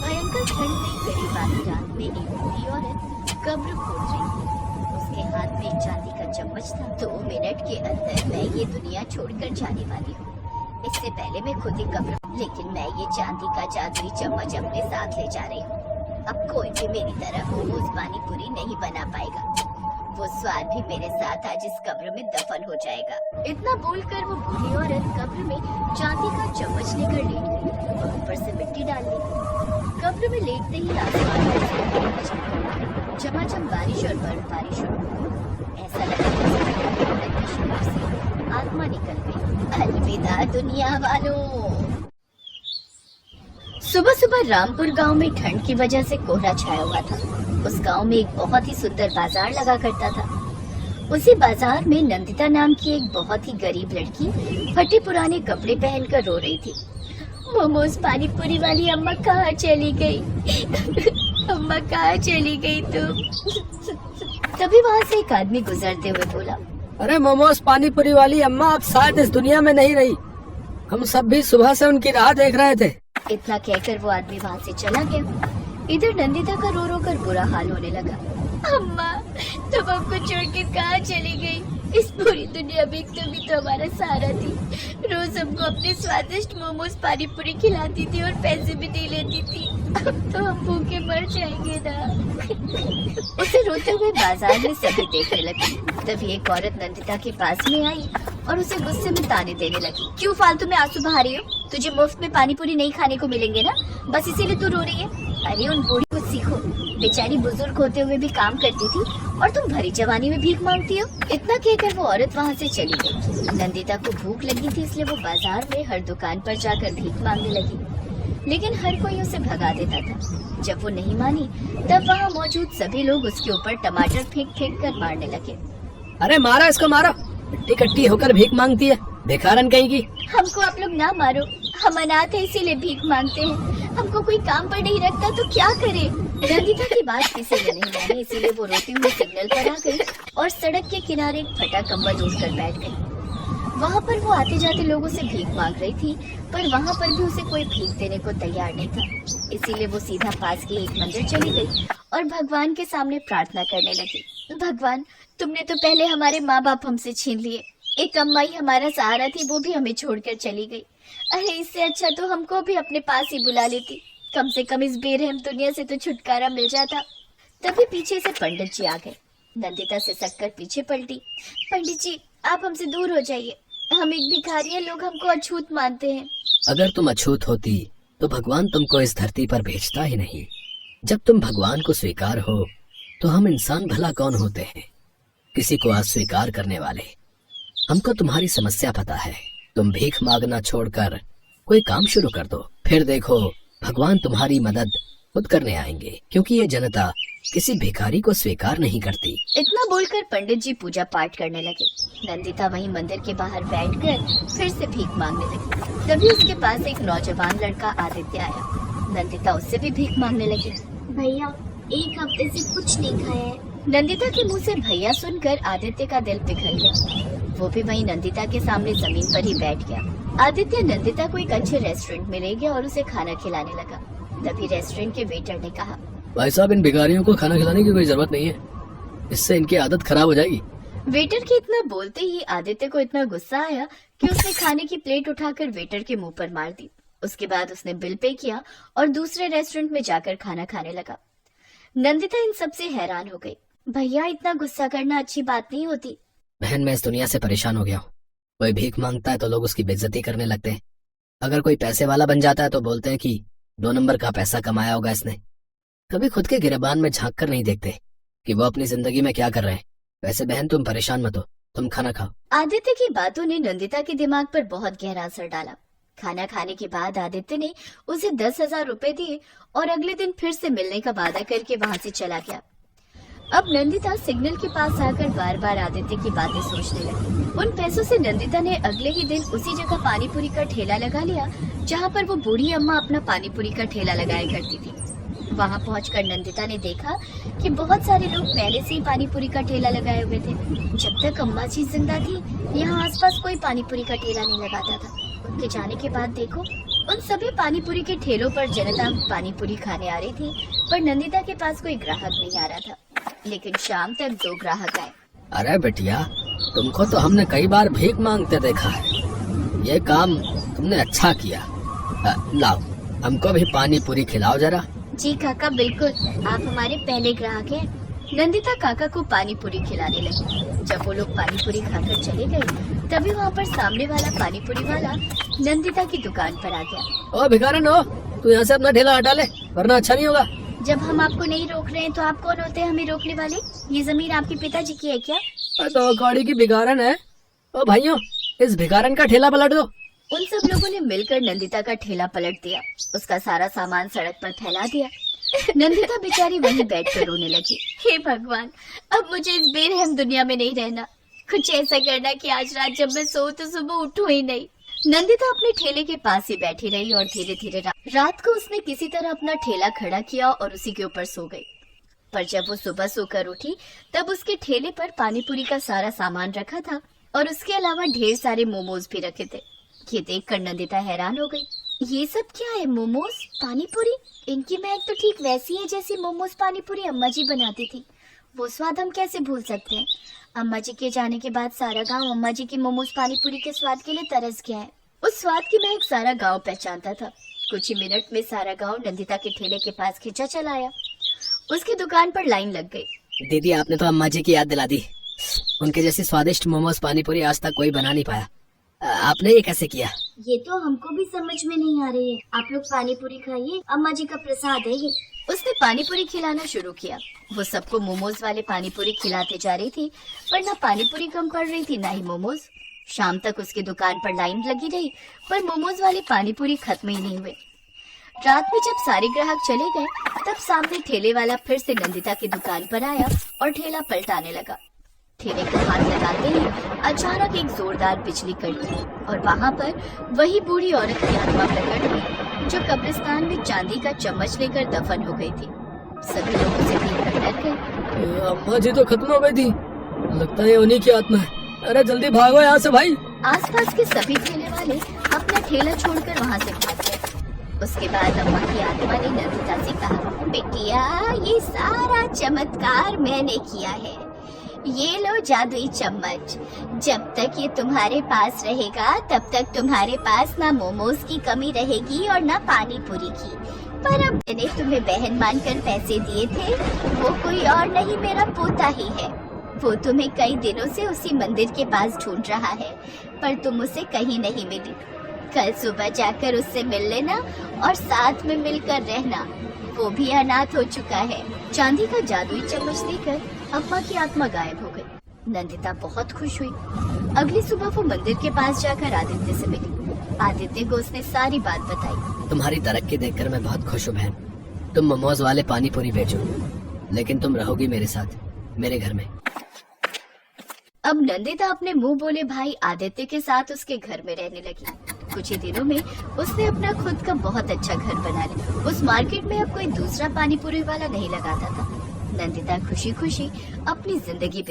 भयंकर ठंड में करीब आधी रात में एक बूढ़ी औरत कब्र खोद रही थी। उसके हाथ में एक चांदी का चम्मच था। 2 मिनट के अंदर मैं ये दुनिया छोड़कर जाने वाली हूँ। इससे पहले मैं खुद ही कब्र, लेकिन मैं ये चांदी का जादुई चम्मच अपने साथ ले जा रही हूँ। अब कोई भी मेरी तरह मोमोज पानी पूरी नहीं बना पाएगा। वो स्वाद भी मेरे साथ आज इस कब्र में दफन हो जाएगा। इतना बोलकर वो बूढ़ी औरत कब्र में चांदी का चम्मच लेकर लेट गई और ऊपर से मिट्टी डाल दी। कब्र में लेटते ही आसमान में झमाझम बारिश और बर्फबारी शुरू हुई। ऐसा लगा जैसे आत्मा निकल गई। अलविदा दुनिया वालों। सुबह सुबह रामपुर गांव में ठंड की वजह से कोहरा छाया हुआ था। उस गांव में एक बहुत ही सुंदर बाजार लगा करता था। उसी बाजार में नंदिता नाम की एक बहुत ही गरीब लड़की फटे पुराने कपड़े पहनकर रो रही थी। मोमोज पानी पूरी वाली अम्मा कहाँ चली गई? अम्मा कहाँ चली गई तुम? तभी वहाँ से एक आदमी गुजरते हुए बोला, अरे मोमोज पानी पूरी वाली अम्मा अब शायद इस दुनिया में नहीं रही। हम सब भी सुबह से उनकी राह देख रहे थे। इतना कहकर वो आदमी वहाँ से चला गया। इधर नंदिता का रो रो कर बुरा हाल होने लगा। अम्मा तुम हमको छोड़ के कहाँ चली गई? इस पूरी दुनिया में तुम ही तो हमारा सहारा थी। रोज हमको अपने स्वादिष्ट मोमोज पानी पूरी खिलाती थी और पैसे भी दे लेती थी। अब तो हम भूखे मर जाएंगे ना। उसे रोते हुए बाजार में सभी देखने लगे। तभी एक औरत नंदिता के पास में आई और उसे गुस्से में ताने देने लगी। क्यों फालतू में आंसू बहा रही हो? तुझे मुफ्त में पानी पूरी नहीं खाने को मिलेंगे ना, बस इसीलिए तू रो रही है। अरे उन बूढ़ी को सीखो, बेचारी बुजुर्ग होते हुए भी काम करती थी और तुम भरी जवानी में भीख मांगती हो। इतना कहकर वो औरत वहाँ से चली गई। नंदिता को भूख लगी थी, इसलिए वो बाजार में हर दुकान पर जाकर भीख मांगने लगी, लेकिन हर कोई उसे भगा देता था। जब वो नहीं मानी तब वहाँ मौजूद सभी लोग उसके ऊपर टमाटर फेंक फेंक कर मारने लगे। अरे मारा इसको, मारो। इकट्ठी कट्टी होकर भीख मांगती है, भिखारन कहीं की। हमको आप लोग ना मारो, हम अनाथ है इसीलिए भीख मांगते हैं। हमको कोई काम पर नहीं रखता तो क्या करे? नंदिता की बात किसी ने नहीं मानी, इसीलिए वो रोती हुई सिग्नल पर आ गई और सड़क के किनारे एक फटा कंबल ओढ़कर बैठ गई। वहाँ पर वो आते जाते लोगों से भीख मांग रही थी, पर वहाँ पर भी उसे कोई भीख देने को तैयार नहीं था। इसीलिए वो सीधा पास के एक मंदिर चली गई और भगवान के सामने प्रार्थना करने लगी। भगवान, तुमने तो पहले हमारे माँ बाप हमसे छीन लिए। एक अम्मा ही हमारा सहारा थी, वो भी हमें छोड़कर चली गई। अरे इससे अच्छा तो हमको भी अपने पास ही बुला लेती। कम से कम इस बेरहम दुनिया से तो छुटकारा मिल जाता। तभी पीछे से पंडित जी आ गए। नंदिता सिसक कर पीछे पलटी। पंडित जी, आप हमसे दूर हो जाइए, हम एक भिखारी हैं, लोग हमको अछूत मानते हैं। अगर तुम अछूत होती तो भगवान तुमको इस धरती पर भेजता ही नहीं। जब तुम भगवान को स्वीकार हो तो हम इंसान भला कौन होते हैं, किसी को अस्वीकार करने वाले। हमको तुम्हारी समस्या पता है। तुम भीख मांगना छोड़कर कोई काम शुरू कर दो, फिर देखो भगवान तुम्हारी मदद खुद करने आएंगे, क्योंकि ये जनता किसी भिखारी को स्वीकार नहीं करती। इतना बोलकर पंडित जी पूजा पाठ करने लगे। नंदिता वहीं मंदिर के बाहर बैठकर फिर से भीख मांगने लगी। तभी उसके पास एक नौजवान लड़का आदित्य आया। नंदिता उससे भी भीख मांगने लगी। भैया, एक हफ्ते से कुछ नहीं खाया है। नंदिता के मुंह से भैया सुनकर आदित्य का दिल पिघल गया। वो भी वहीं नंदिता के सामने जमीन पर ही बैठ गया। आदित्य नंदिता को एक अच्छे रेस्टोरेंट में ले गया और उसे खाना खिलाने लगा। तभी रेस्टोरेंट के वेटर ने कहा, भाई साहब, इन भिखारियों को खाना खिलाने की कोई जरूरत नहीं है, इससे इनकी आदत खराब हो जाएगी। वेटर के इतना बोलते ही आदित्य को इतना गुस्सा आया कि उसने खाने की प्लेट उठाकर वेटर के मुंह पर मार दी। उसके बाद उसने बिल पे किया और दूसरे रेस्टोरेंट में जाकर खाना खाने लगा। नंदिता इन सब से हैरान हो गई। भैया, इतना गुस्सा करना अच्छी बात नहीं होती। बहन, मैं इस दुनिया से परेशान हो गया हूँ। कोई भीख मांगता है तो लोग उसकी बेइज्जती करने लगते हैं। अगर कोई पैसे वाला बन जाता है तो बोलते हैं कि 2 नंबर का पैसा कमाया होगा इसने। कभी खुद के गिरबान में झांक कर नहीं देखते कि वो अपनी जिंदगी में क्या कर रहे हैं। वैसे बहन, तुम परेशान मत हो, तुम खाना खाओ। आदित्य की बातों ने नंदिता के दिमाग पर बहुत गहरा असर डाला। खाना खाने के बाद आदित्य ने उसे 10,000 रुपए दिए और अगले दिन फिर से मिलने का वादा करके वहाँ से चला गया। अब नंदिता सिग्नल के पास आकर बार बार आदित्य की बातें सोचने लगी। उन पैसों से नंदिता ने अगले ही दिन उसी जगह पानी पूरी का ठेला लगा लिया जहाँ पर वो बूढ़ी अम्मा अपना पानी पूरी का ठेला लगाया करती थी। वहाँ पहुंचकर नंदिता ने देखा कि बहुत सारे लोग पहले से ही पानी पूरी का ठेला लगाए हुए थे। जब तक अम्मा जी जिंदा थी, यहाँ आसपास कोई पानी पूरी का ठेला नहीं लगाता था। उनके जाने के बाद देखो, उन सभी पानीपुरी के ठेलों पर जनता पानीपुरी खाने आ रही थी, पर नंदिता के पास कोई ग्राहक नहीं आ रहा था। लेकिन शाम तक 2 ग्राहक आए। अरे बिटिया, तुमको तो हमने कई बार भीख मांगते देखा है। ये काम तुमने अच्छा किया। लाओ, हमको भी पानी पूरी खिलाओ जरा। जी काका, बिल्कुल, आप हमारे पहले ग्राहक हैं। नंदिता काका को पानी पूरी खिलाने लगी। जब वो लोग पानी पूरी खाकर चले गए, तभी वहाँ पर सामने वाला पानी पूरी वाला नंदिता की दुकान पर आ गया। ओ भिखारन हो, तू यहाँ से अपना ठेला हटा ले, वरना अच्छा नहीं होगा। जब हम आपको नहीं रोक रहे हैं तो आप कौन होते हैं हमें रोकने वाले? ये जमीन आपके पिताजी की है क्या? तो गाड़ी की भिखारन है। ओ भाइयों, इस भिखारन का ठेला पलट दो। उन सब लोगों ने मिलकर नंदिता का ठेला पलट दिया। उसका सारा सामान सड़क पर फैला दिया। नंदिता बेचारी वहीं बैठकर रोने लगी। हे भगवान, अब मुझे इस बेरहम दुनिया में नहीं रहना। कुछ ऐसा करना कि आज रात जब मैं सोऊं तो सुबह उठूं ही नहीं। नंदिता अपने ठेले के पास ही बैठी रही और धीरे धीरे रात को उसने किसी तरह अपना ठेला खड़ा किया और उसी के ऊपर सो गई। पर जब वो सुबह सोकर उठी, तब उसके ठेले पर पानीपुरी का सारा सामान रखा था और उसके अलावा ढेर सारे मोमोज भी रखे थे। ये देखकर नंदिता हैरान हो गई। ये सब क्या है? मोमोज, पानीपुरी? इनकी महक तो ठीक वैसी है जैसी मोमोज पानीपुरी अम्मा जी बनाती थी। वो स्वाद हम कैसे भूल सकते हैं? अम्मा जी के जाने के बाद सारा गांव अम्मा जी की मोमोज पानीपुरी के स्वाद के लिए तरस गया है। उस स्वाद की महक सारा गांव पहचानता था। कुछ ही मिनट में सारा गांव नंदिता के ठेले के पास खिंचा चला आया। उसकी दुकान पर लाइन लग गई। दीदी, आपने तो अम्मा जी की याद दिला दी। उनके जैसी स्वादिष्ट मोमोज पानीपुरी आज तक कोई बना नहीं पाया। आपने ये कैसे किया? ये तो हमको भी समझ में नहीं आ रही है। आप लोग पानीपुरी खाइए, अम्मा जी का प्रसाद है ये। उसने पानीपुरी खिलाना शुरू किया। वो सबको मोमोज वाले पानीपुरी खिलाते जा रही थी, पर न पानीपुरी कम पड़ रही थी, न ही मोमोज। शाम तक उसकी दुकान पर लाइन लगी रही, पर मोमोज वाले पानीपुरी खत्म ही नहीं हुए। रात में जब सारे ग्राहक चले गए, तब सामने ठेले वाला फिर से नंदिता की दुकान पर आया और ठेला पलटाने लगा। ठेले को हाथ लगाते ही अचानक एक जोरदार बिजली कड़की और वहाँ पर वही बूढ़ी औरत की आत्मा प्रकट हुई जो कब्रिस्तान में चांदी का चम्मच लेकर दफन हो गई थी। सभी लोग उसे देखकर डर गए। अम्मा जी तो खत्म हो गई थी, लगता है उन्हीं की आत्मा है। अरे जल्दी भागो यहाँ से भाई। आसपास के सभी ठेले वाले अपना ठेला छोड़कर वहाँ से भाग गए। उसके बाद अम्मा की आत्मा ने नंदिता से कहा, बेटिया, ये सारा चमत्कार मैंने किया है। ये लो जादुई चम्मच। जब तक ये तुम्हारे पास रहेगा, तब तक तुम्हारे पास ना मोमोज की कमी रहेगी और ना पानी पूरी की। पर अब मैंने तुम्हें बहन मानकर पैसे दिए थे, वो कोई और नहीं, मेरा पोता ही है। वो तुम्हें कई दिनों से उसी मंदिर के पास ढूंढ रहा है, पर तुम उसे कहीं नहीं मिली। कल सुबह जाकर उससे मिल लेना और साथ में मिलकर रहना। वो भी अनाथ हो चुका है। चांदी का जादुई चम्मच देकर अम्मा की आत्मा गायब हो गई। नंदिता बहुत खुश हुई। अगली सुबह वो मंदिर के पास जाकर आदित्य से मिली। आदित्य को उसने सारी बात बताई। तुम्हारी तरक्की देखकर मैं बहुत खुश हूँ बहन। तुम मोमोज वाले पानी पूरी बेचो, लेकिन तुम रहोगी मेरे साथ, मेरे घर में। अब नंदिता अपने मुंह बोले भाई आदित्य के साथ उसके घर में रहने लगी। कुछ ही दिनों में उसने अपना खुद का बहुत अच्छा घर बना लिया। उस मार्केट में अब कोई दूसरा पानीपुरी वाला नहीं लगाता था। नंदिता खुशी खुशी अपनी जिंदगी